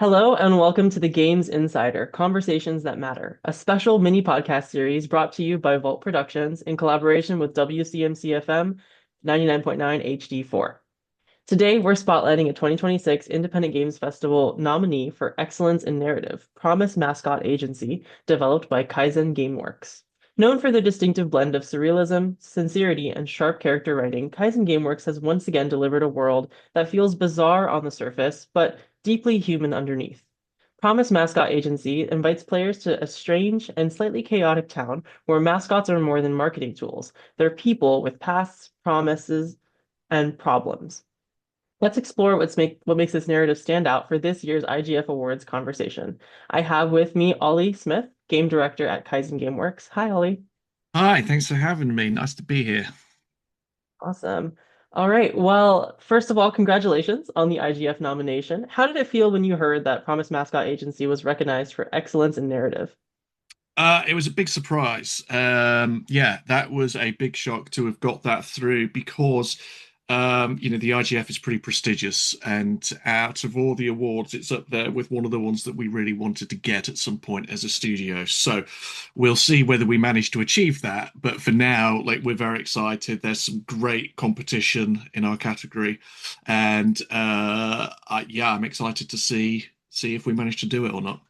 Hello and welcome to the Games Insider Conversations That Matter, a special mini podcast series brought to you by Vault Productions in collaboration with WCMC FM 99.9 HD4. Today, we're spotlighting a 2026 Independent Games Festival nominee for Excellence in Narrative, Promise Mascot Agency, developed by Kaizen Game Works. Known for their distinctive blend of surrealism, sincerity, and sharp character writing, Kaizen Game Works has once again delivered a world that feels bizarre on the surface, but deeply human underneath. Promise Mascot Agency invites players to a strange and slightly chaotic town where mascots are more than marketing tools. They're people with pasts, promises, and problems. Let's explore what makes this narrative stand out for this year's IGF Awards conversation. I have with me Ollie Smith, game director at Kaizen Game Works. Hi, Ollie. Hi, thanks for having me. Nice to be here. Awesome. All right. Well, first of all, congratulations on the IGF nomination. How did it feel when you heard that Promise Mascot Agency was recognized for excellence in narrative? It was a big surprise. Yeah, that was a big shock to have got that through because, the IGF is pretty prestigious, and out of all the awards, it's up there with one of the ones that we really wanted to get at some point as a studio. So we'll see whether we manage to achieve that. But for now, like we're very excited. There's some great competition in our category, and yeah, I'm excited to see if we manage to do it or not.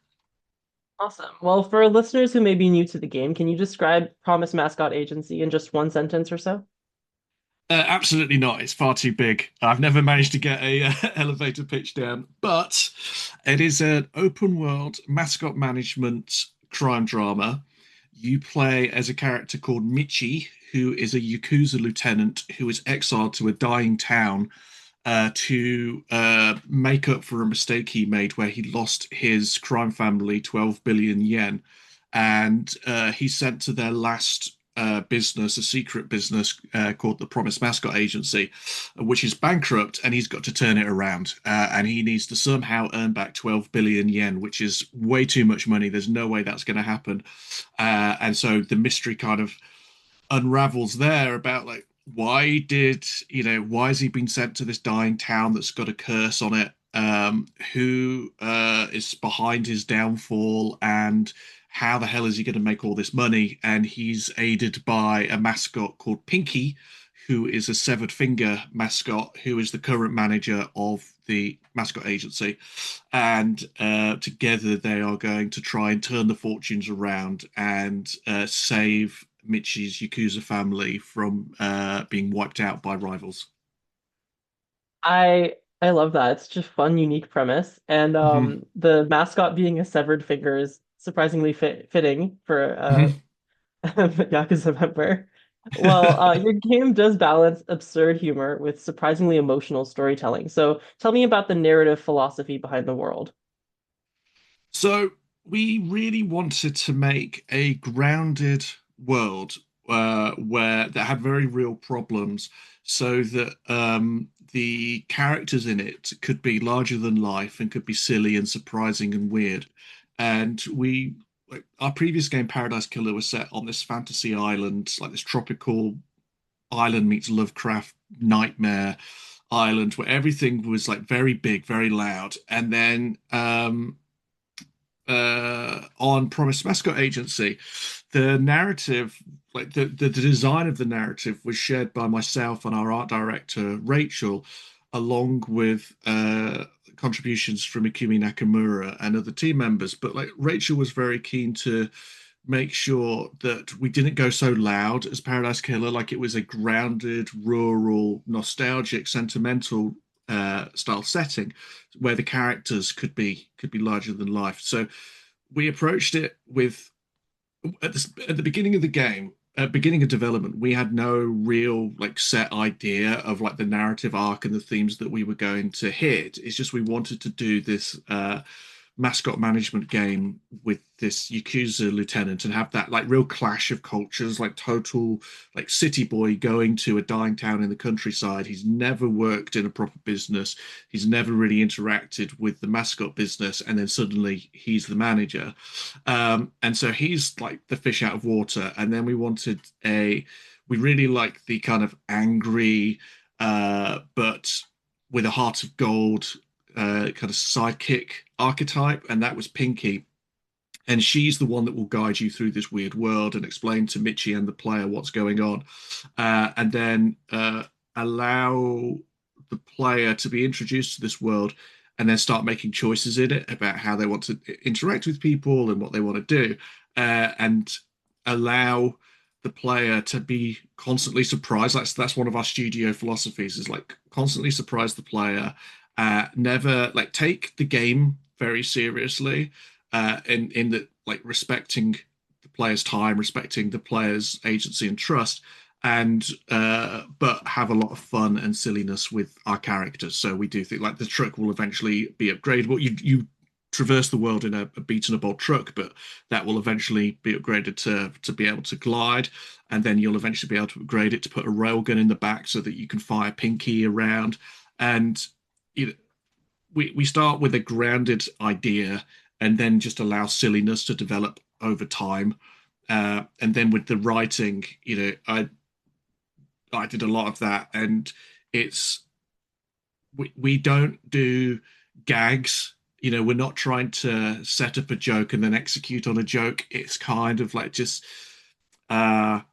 Awesome. Well, for listeners who may be new to the game, can you describe Promise Mascot Agency in just one sentence or so? Absolutely not. It's far too big. I've never managed to get a elevator pitch down, but it is an open world mascot management crime drama. You play as a character called Michi, who is a Yakuza lieutenant who is exiled to a dying town to make up for a mistake he made where he lost his crime family 12 billion yen. And he's sent to their last business, a secret business called the Promise Mascot Agency, which is bankrupt, and he's got to turn it around. And he needs to somehow earn back 12 billion yen, which is way too much money. There's no way that's going to happen. And so the mystery kind of unravels there about like why has he been sent to this dying town that's got a curse on it, who is behind his downfall, and how the hell is he going to make all this money? And he's aided by a mascot called Pinky, who is a severed finger mascot, who is the current manager of the mascot agency. And together they are going to try and turn the fortunes around and save Michi's Yakuza family from being wiped out by rivals. I love that. It's just fun, unique premise. And Mhm. the mascot being a severed finger is surprisingly fitting for Mhm. Yakuza member. Well, your game does balance absurd humor with surprisingly emotional storytelling. So tell me about the narrative philosophy behind the world. So we really wanted to make a grounded world where that had very real problems, so that the characters in it could be larger than life and could be silly and surprising and weird. And we, like, our previous game, Paradise Killer, was set on this fantasy island, like this tropical island meets Lovecraft nightmare island, where everything was like very big, very loud. And then on Promise Mascot Agency, the narrative, like the design of the narrative, was shared by myself and our art director Rachel, along with contributions from Ikumi Nakamura and other team members. But like Rachel was very keen to make sure that we didn't go so loud as Paradise Killer, like it was a grounded, rural, nostalgic, sentimental style setting where the characters could be larger than life. So we approached it with at the beginning of the game, beginning of development, we had no real like set idea of like the narrative arc and the themes that we were going to hit. It's just we wanted to do this mascot management game with this Yakuza lieutenant and have that like real clash of cultures, like total like city boy going to a dying town in the countryside. He's never worked in a proper business. He's never really interacted with the mascot business, and then suddenly he's the manager. And so he's like the fish out of water. And then we really like the kind of angry, but with a heart of gold kind of sidekick archetype, and that was Pinky. And she's the one that will guide you through this weird world and explain to Mitchie and the player what's going on, and then allow the player to be introduced to this world, and then start making choices in it about how they want to interact with people and what they want to do, and allow the player to be constantly surprised. That's one of our studio philosophies, is like constantly surprise the player, never like take the game very seriously, in that, like, respecting the player's time, respecting the player's agency and trust, and but have a lot of fun and silliness with our characters. So we do think like the truck will eventually be upgradable. You traverse the world in a beaten up old truck, but that will eventually be upgraded to be able to glide, and then you'll eventually be able to upgrade it to put a railgun in the back so that you can fire Pinky around. And you know, we start with a grounded idea, and then just allow silliness to develop over time. And then with the writing, I did a lot of that, and it's we don't do gags. We're not trying to set up a joke and then execute on a joke. It's kind of like just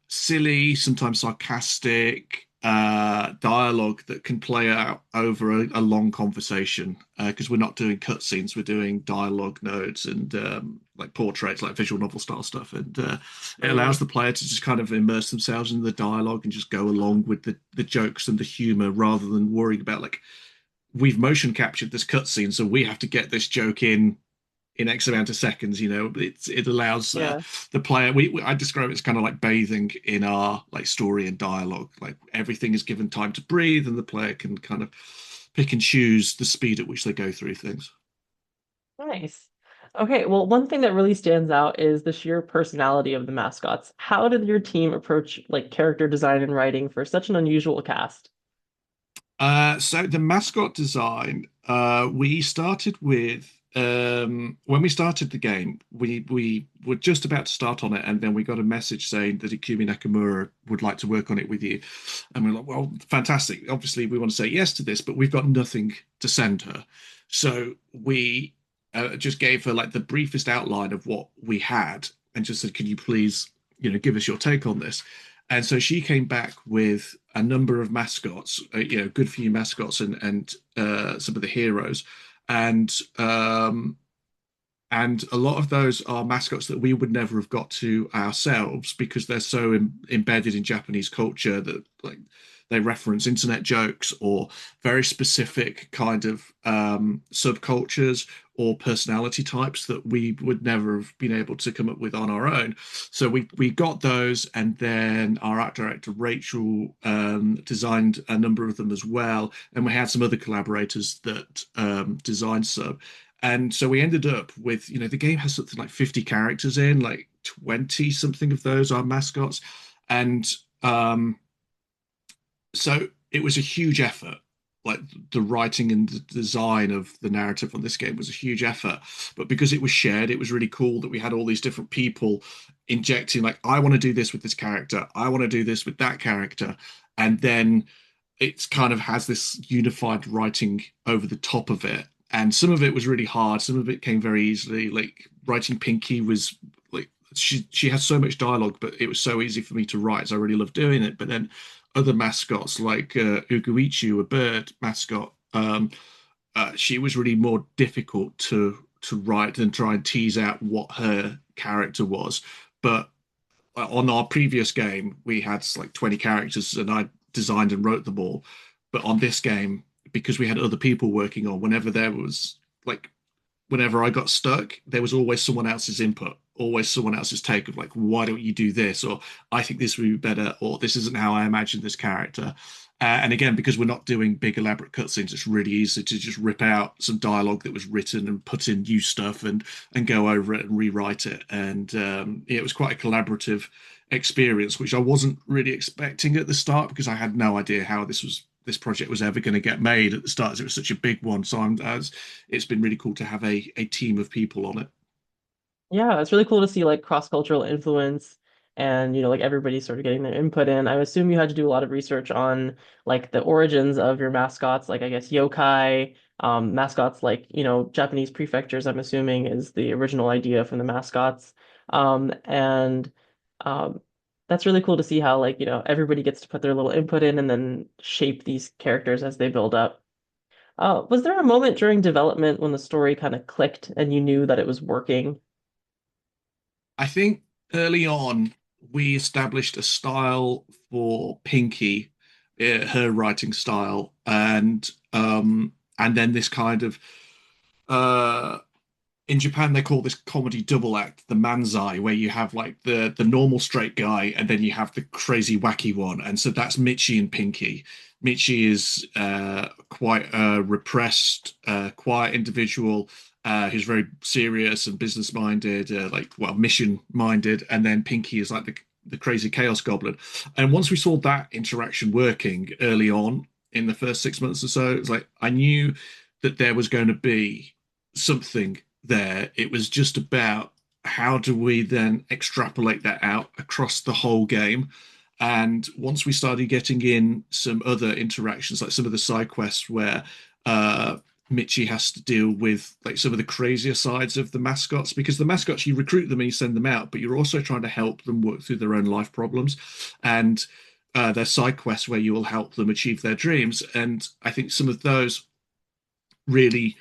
silly, sometimes sarcastic dialogue that can play out over a long conversation, because we're not doing cutscenes, we're doing dialogue nodes and like portraits, like visual novel style stuff, and it allows Right. the player to just kind of immerse themselves in the dialogue and just go along with the jokes and the humor, rather than worrying about, like, we've motion captured this cutscene, so we have to get this joke in X amount of seconds. It allows Yeah. the player. I describe it as kind of like bathing in our, like, story and dialogue. Like, everything is given time to breathe, and the player can kind of pick and choose the speed at which they go through things. Nice. Okay, well, one thing that really stands out is the sheer personality of the mascots. How did your team approach like character design and writing for such an unusual cast? So the mascot design, we started with, when we started the game, we were just about to start on it, and then we got a message saying that Ikumi Nakamura would like to work on it with you, and we're like, well, fantastic. Obviously, we want to say yes to this, but we've got nothing to send her, so we just gave her like the briefest outline of what we had, and just said, "Can you please, give us your take on this?" And so she came back with a number of mascots, good for you mascots, and some of the heroes, and and a lot of those are mascots that we would never have got to ourselves, because they're so embedded in Japanese culture that, like, they reference internet jokes or very specific kind of subcultures or personality types that we would never have been able to come up with on our own. So we got those, and then our art director Rachel designed a number of them as well, and we had some other collaborators that designed some. And so we ended up with, the game has something like 50 characters in, like 20 something of those are mascots. And um, so it was a huge effort. Like, the writing and the design of the narrative on this game was a huge effort. But because it was shared, it was really cool that we had all these different people injecting, like, I want to do this with this character, I want to do this with that character. And then it's kind of has this unified writing over the top of it. And some of it was really hard, some of it came very easily. Like, writing Pinky was like, she has so much dialogue, but it was so easy for me to write, so I really loved doing it. But then other mascots, like Uguichu, a bird mascot, she was really more difficult to write and try and tease out what her character was. But on our previous game, we had like 20 characters, and I designed and wrote them all. But on this game, because we had other people working on, whenever there was, like, whenever I got stuck, there was always someone else's input, always someone else's take of, like, why don't you do this? Or, I think this would be better, or this isn't how I imagine this character. And again, because we're not doing big elaborate cutscenes, it's really easy to just rip out some dialogue that was written and put in new stuff, and go over it and rewrite it. And it was quite a collaborative experience, which I wasn't really expecting at the start, because I had no idea how this project was ever going to get made at the start, as it was such a big one. So it's been really cool to have a team of people on it. Yeah, it's really cool to see like cross-cultural influence and like everybody sort of getting their input in. I assume you had to do a lot of research on like the origins of your mascots, like I guess yokai, mascots like Japanese prefectures, I'm assuming is the original idea from the mascots. And that's really cool to see how like everybody gets to put their little input in and then shape these characters as they build up. Was there a moment during development when the story kind of clicked and you knew that it was working? I think early on we established a style for Pinky, her writing style, and then this kind of uh in Japan they call this comedy double act, the manzai, where you have like the normal straight guy and then you have the crazy wacky one. And so that's Michi and Pinky. Michi is quite a repressed, quiet individual who's very serious and business minded, mission minded, and then Pinky is like the crazy chaos goblin. And once we saw that interaction working early on in the first 6 months or so, it's like I knew that there was going to be something there. It was just about how do we then extrapolate that out across the whole game. And once we started getting in some other interactions, like some of the side quests where uh, Michi has to deal with like some of the crazier sides of the mascots, because the mascots you recruit them and you send them out, but you're also trying to help them work through their own life problems. And there's side quests where you will help them achieve their dreams. And I think some of those really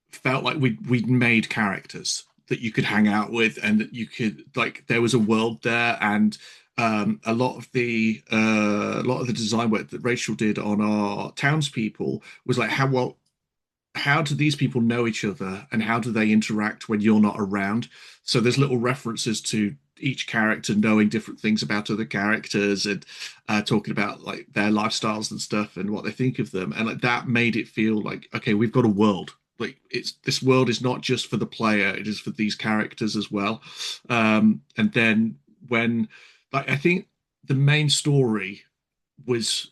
felt like we'd made characters that you could hang out with and that you could like there was a world there. And a lot of the design work that Rachel did on our townspeople was like how do these people know each other and how do they interact when you're not around. So there's little references to each character knowing different things about other characters and talking about like their lifestyles and stuff and what they think of them. And like that made it feel like, okay, we've got a world. Like it's this world is not just for the player, it is for these characters as well. And then when like I think the main story was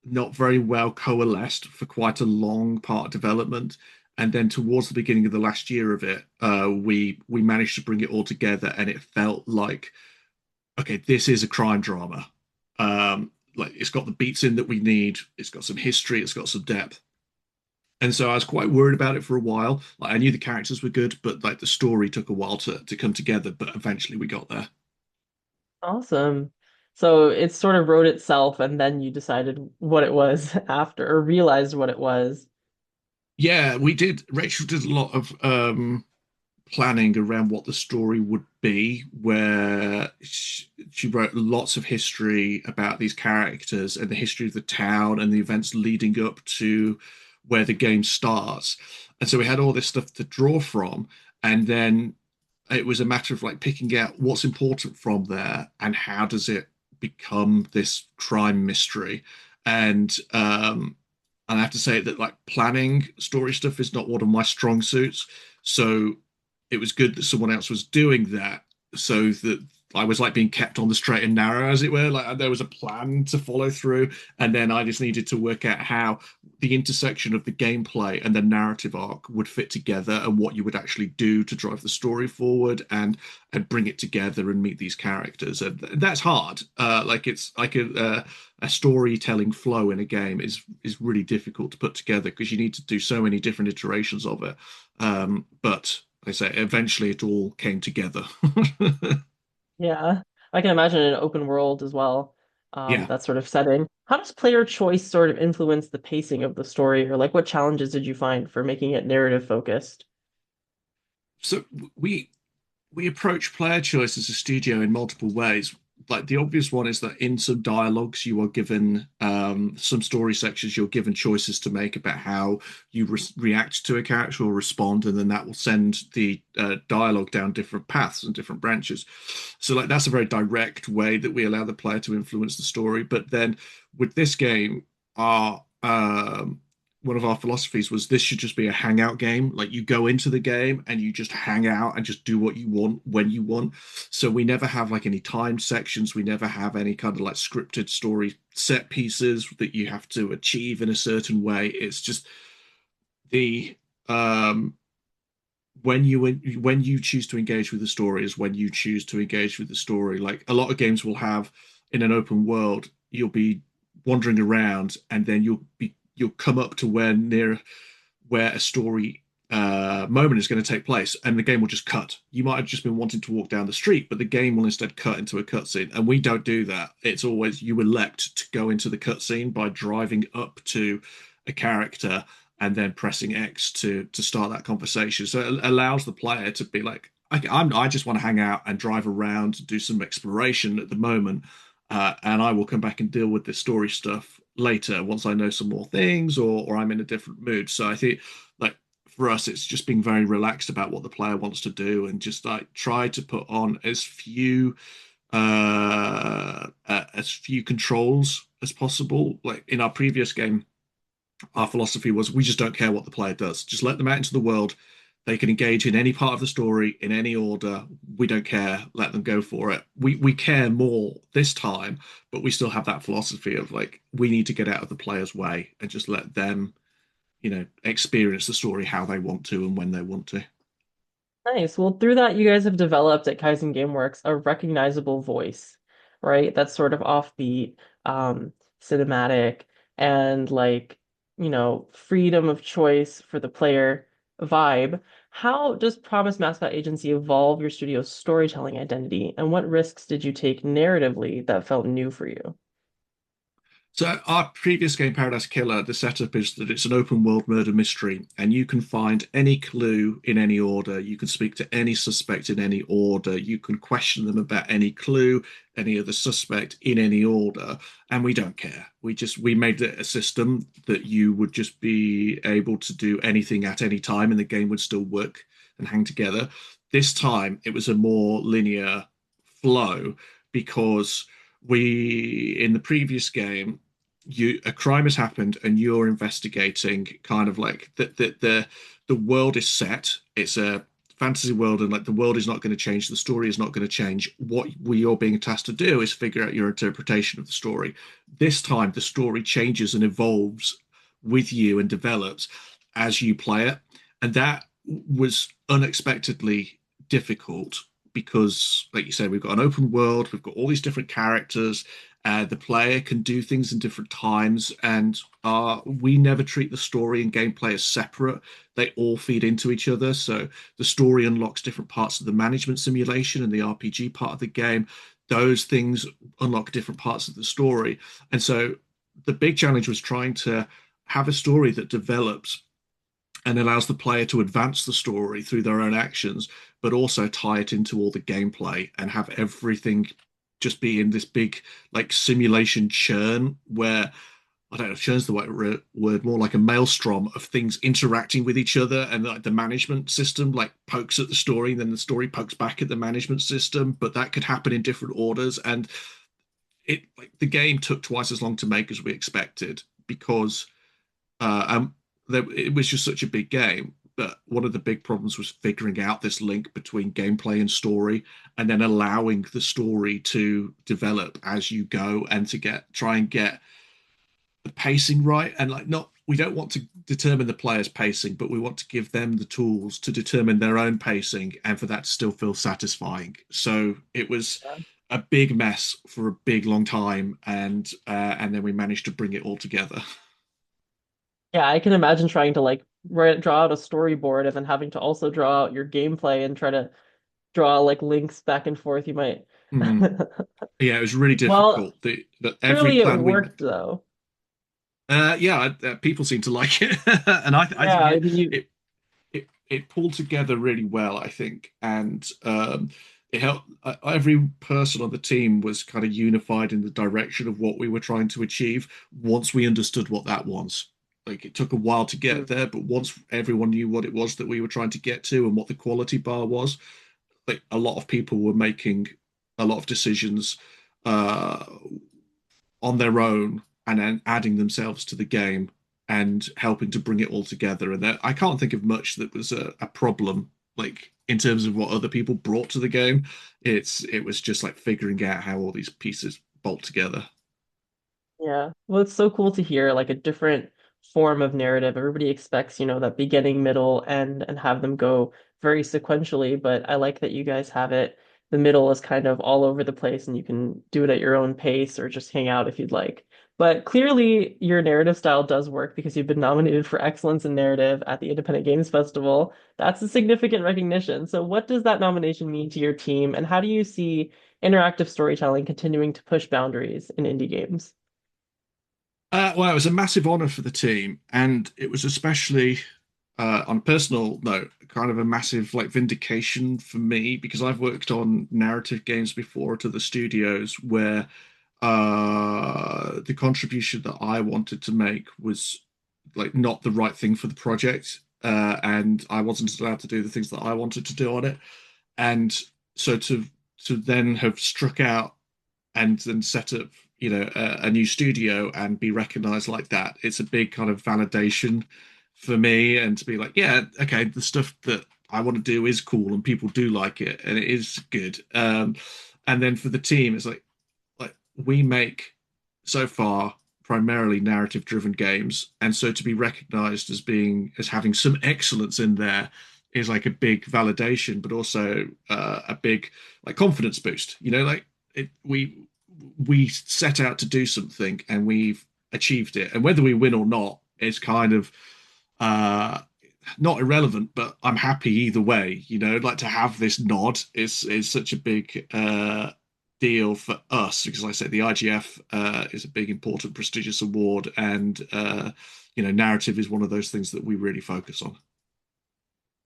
not very well coalesced for quite a long part of development. And then towards the beginning of the last year of it, we managed to bring it all together, and it felt like, okay, this is a crime drama. Like it's got the beats in that we need. It's got some history. It's got some depth. And so I was quite worried about it for a while. Like I knew the characters were good, but like the story took a while to come together. But eventually we got there. Awesome. So it sort of wrote itself, and then you decided what it was after, or realized what it was. Yeah, we did. Rachel did a lot of planning around what the story would be, where she wrote lots of history about these characters and the history of the town and the events leading up to where the game starts. And so we had all this stuff to draw from. And then it was a matter of like picking out what's important from there and how does it become this crime mystery. And I have to say that like planning story stuff is not one of my strong suits. So it was good that someone else was doing that so that I was like being kept on the straight and narrow, as it were. Like there was a plan to follow through, and then I just needed to work out how the intersection of the gameplay and the narrative arc would fit together, and what you would actually do to drive the story forward and bring it together and meet these characters. And that's hard. Like it's like a storytelling flow in a game is really difficult to put together because you need to do so many different iterations of it. But like I say, eventually it all came together. Yeah, I can imagine an open world as well, Yeah. that sort of setting. How does player choice sort of influence the pacing of the story, or like what challenges did you find for making it narrative focused? So we we approach player choice as a studio in multiple ways. Like the obvious one is that in some dialogues you are given some story sections you're given choices to make about how you react to a character or respond, and then that will send the dialogue down different paths and different branches. So like that's a very direct way that we allow the player to influence the story. But then with this game, our one of our philosophies was this should just be a hangout game. Like you go into the game and you just hang out and just do what you want when you want. So we never have like any timed sections. We never have any kind of like scripted story set pieces that you have to achieve in a certain way. It's just the um when you choose to engage with the story is when you choose to engage with the story. Like a lot of games will have in an open world, you'll be wandering around and then you'll come up to where a story moment is going to take place, and the game will just cut. You might have just been wanting to walk down the street, but the game will instead cut into a cutscene. And we don't do that. It's always you elect to go into the cutscene by driving up to a character and then pressing X to start that conversation. So it allows the player to be like, I just want to hang out and drive around, do some exploration at the moment, and I will come back and deal with the story stuff later once I know some more things or I'm in a different mood. So I think like for us, it's just being very relaxed about what the player wants to do and just like try to put on as few controls as possible. Like in our previous game, our philosophy was we just don't care what the player does. Just let them out into the world. They can engage in any part of the story in any order. We don't care. Let them go for it. We care more this time, but we still have that philosophy of like we need to get out of the player's way and just let them, experience the story how they want to and when they want to. Nice. Well, through that, you guys have developed at Kaizen Game Works a recognizable voice, right? That's sort of offbeat, cinematic, and like, freedom of choice for the player vibe. How does Promise Mascot Agency evolve your studio's storytelling identity, and what risks did you take narratively that felt new for you? So our previous game, Paradise Killer, the setup is that it's an open world murder mystery, and you can find any clue in any order. You can speak to any suspect in any order. You can question them about any clue, any other suspect in any order, and we don't care. We made it a system that you would just be able to do anything at any time, and the game would still work and hang together. This time, it was a more linear flow because we in the previous game a crime has happened and you're investigating kind of like the world is set. It's a fantasy world and like the world is not going to change, the story is not going to change. What we are being tasked to do is figure out your interpretation of the story. This time the story changes and evolves with you and develops as you play it, and that was unexpectedly difficult because, like you said, we've got an open world, we've got all these different characters. The player can do things in different times, and we never treat the story and gameplay as separate. They all feed into each other. So the story unlocks different parts of the management simulation and the RPG part of the game. Those things unlock different parts of the story. And so the big challenge was trying to have a story that develops and allows the player to advance the story through their own actions, but also tie it into all the gameplay and have everything just be in this big like simulation churn where I don't know if churn's the right word, more like a maelstrom of things interacting with each other, and like the management system like pokes at the story, and then the story pokes back at the management system, but that could happen in different orders, and it like the game took twice as long to make as we expected because it was just such a big game. But one of the big problems was figuring out this link between gameplay and story, and then allowing the story to develop as you go, and to try and get the pacing right. And like, not we don't want to determine the player's pacing, but we want to give them the tools to determine their own pacing, and for that to still feel satisfying. So it was a big mess for a big long time, and then we managed to bring it all together. Yeah, I can imagine trying to like draw out a storyboard and then having to also draw out your gameplay and try to draw like links back and forth. You might. Mm. Yeah, it was really Well, difficult. That every clearly it plan we, worked though. yeah, people seem to like it, and I Yeah, think I mean you. it pulled together really well. I think, and it helped. Every person on the team was kind of unified in the direction of what we were trying to achieve. Once we understood what that was, like it took a while to get Mm. there, but once everyone knew what it was that we were trying to get to and what the quality bar was, like a lot of people were making a lot of decisions uh, on their own and then adding themselves to the game and helping to bring it all together. And I can't think of much that was a problem, like in terms of what other people brought to the game. It was just like figuring out how all these pieces bolt together. Yeah. Well, it's so cool to hear like a different form of narrative. Everybody expects, that beginning, middle, end, and have them go very sequentially, but I like that you guys have it. The middle is kind of all over the place and you can do it at your own pace or just hang out if you'd like. But clearly, your narrative style does work because you've been nominated for Excellence in Narrative at the Independent Games Festival. That's a significant recognition. So, what does that nomination mean to your team, and how do you see interactive storytelling continuing to push boundaries in indie games? Well, it was a massive honor for the team, and it was especially on a personal note, kind of a massive like vindication for me because I've worked on narrative games before to the studios where the contribution that I wanted to make was like not the right thing for the project, and I wasn't allowed to do the things that I wanted to do on it, and so to then have struck out and then set up, a new studio and be recognized like that, it's a big kind of validation for me, and to be like, yeah, okay, the stuff that I want to do is cool and people do like it and it is good. And then for the team, it's like we make so far primarily narrative driven games, and so to be recognized as having some excellence in there is like a big validation, but also a big like confidence boost. Like we set out to do something and we've achieved it, and whether we win or not is kind of uh not irrelevant, but I'm happy either way. Like to have this nod is such a big deal for us because, like I said, the IGF is a big, important, prestigious award, and narrative is one of those things that we really focus on.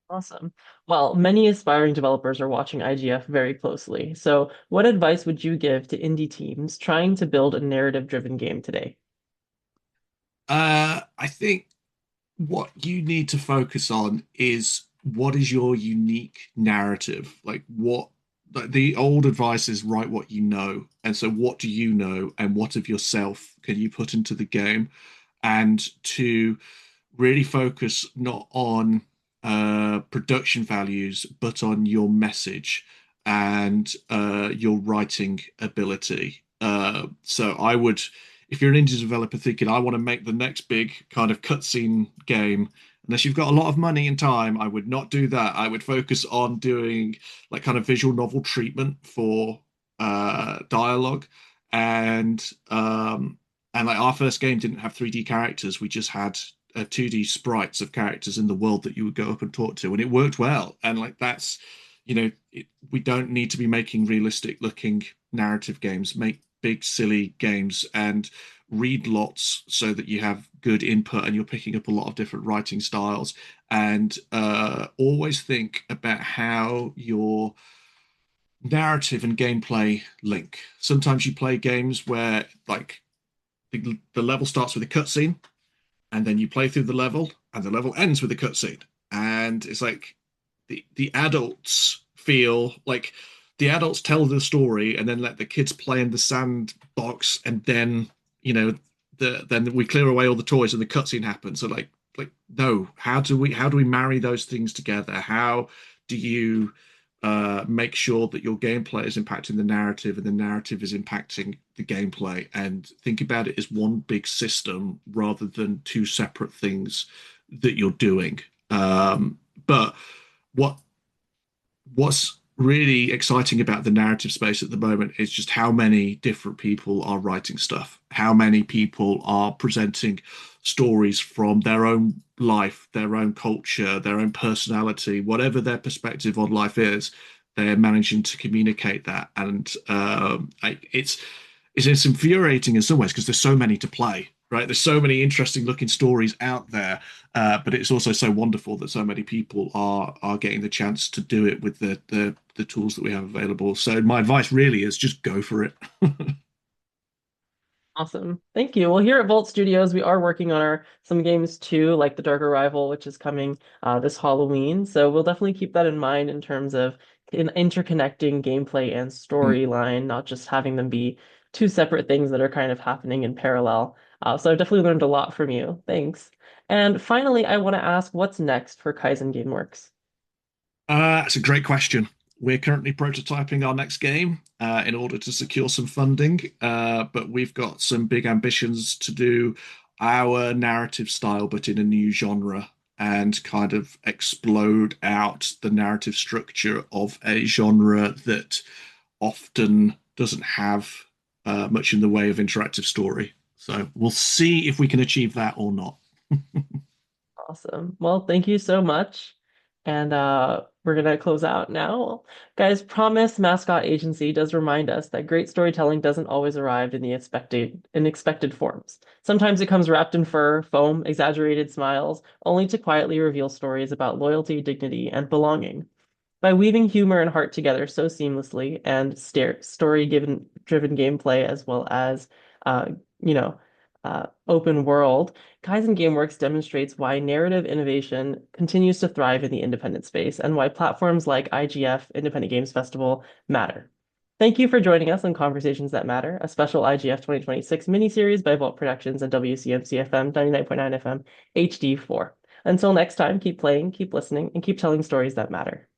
Awesome. Well, many aspiring developers are watching IGF very closely. So, what advice would you give to indie teams trying to build a narrative-driven game today? I think what you need to focus on is what is your unique narrative? Like the old advice is write what you know. And so what do you know and what of yourself can you put into the game? And to really focus not on production values, but on your message and your writing ability. So I would, if you're an indie developer thinking, I want to make the next big kind of cutscene game, unless you've got a lot of money and time, I would not do that. I would focus on doing like kind of visual novel treatment for dialogue, and like our first game didn't have 3D characters. We just had 2D sprites of characters in the world that you would go up and talk to, and it worked well. And like that's, we don't need to be making realistic looking narrative games. Make big silly games and read lots so that you have good input and you're picking up a lot of different writing styles. And always think about how your narrative and gameplay link. Sometimes you play games where like the level starts with a cutscene and then you play through the level and the level ends with a cutscene, and it's like the adults feel like the adults tell the story and then let the kids play in the sandbox, and then then we clear away all the toys and the cutscene happens. So like no, how do we marry those things together? How do you make sure that your gameplay is impacting the narrative and the narrative is impacting the gameplay, and think about it as one big system rather than two separate things that you're doing. But what what's really exciting about the narrative space at the moment is just how many different people are writing stuff, how many people are presenting stories from their own life, their own culture, their own personality, whatever their perspective on life is, they're managing to communicate that. And it's infuriating in some ways because there's so many to play, right? There's so many interesting looking stories out there, but it's also so wonderful that so many people are getting the chance to do it with the tools that we have available. So my advice really is just go for it. Awesome. Thank you. Well, here at Vault Studios, we are working on our some games too, like The Dark Arrival, which is coming this Halloween. So we'll definitely keep that in mind in terms of interconnecting gameplay and storyline, not just having them be two separate things that are kind of happening in parallel. So I've definitely learned a lot from you. Thanks. And finally, I want to ask what's next for Kaizen Game Works? It's a great question. We're currently prototyping our next game in order to secure some funding, but we've got some big ambitions to do our narrative style, but in a new genre, and kind of explode out the narrative structure of a genre that often doesn't have much in the way of interactive story. So we'll see if we can achieve that or not. Awesome. Well, thank you so much. And we're gonna close out now. Guys, Promise Mascot Agency does remind us that great storytelling doesn't always arrive in the expected forms. Sometimes it comes wrapped in fur, foam, exaggerated smiles, only to quietly reveal stories about loyalty, dignity, and belonging. By weaving humor and heart together so seamlessly and story-driven gameplay as well as, uh, you know, open world, Kaizen Game Works demonstrates why narrative innovation continues to thrive in the independent space and why platforms like IGF, Independent Games Festival, matter. Thank you for joining us on Conversations That Matter, a special IGF 2026 miniseries by Vault Productions and WCMC FM 99.9 FM HD4. Until next time, keep playing, keep listening, and keep telling stories that matter.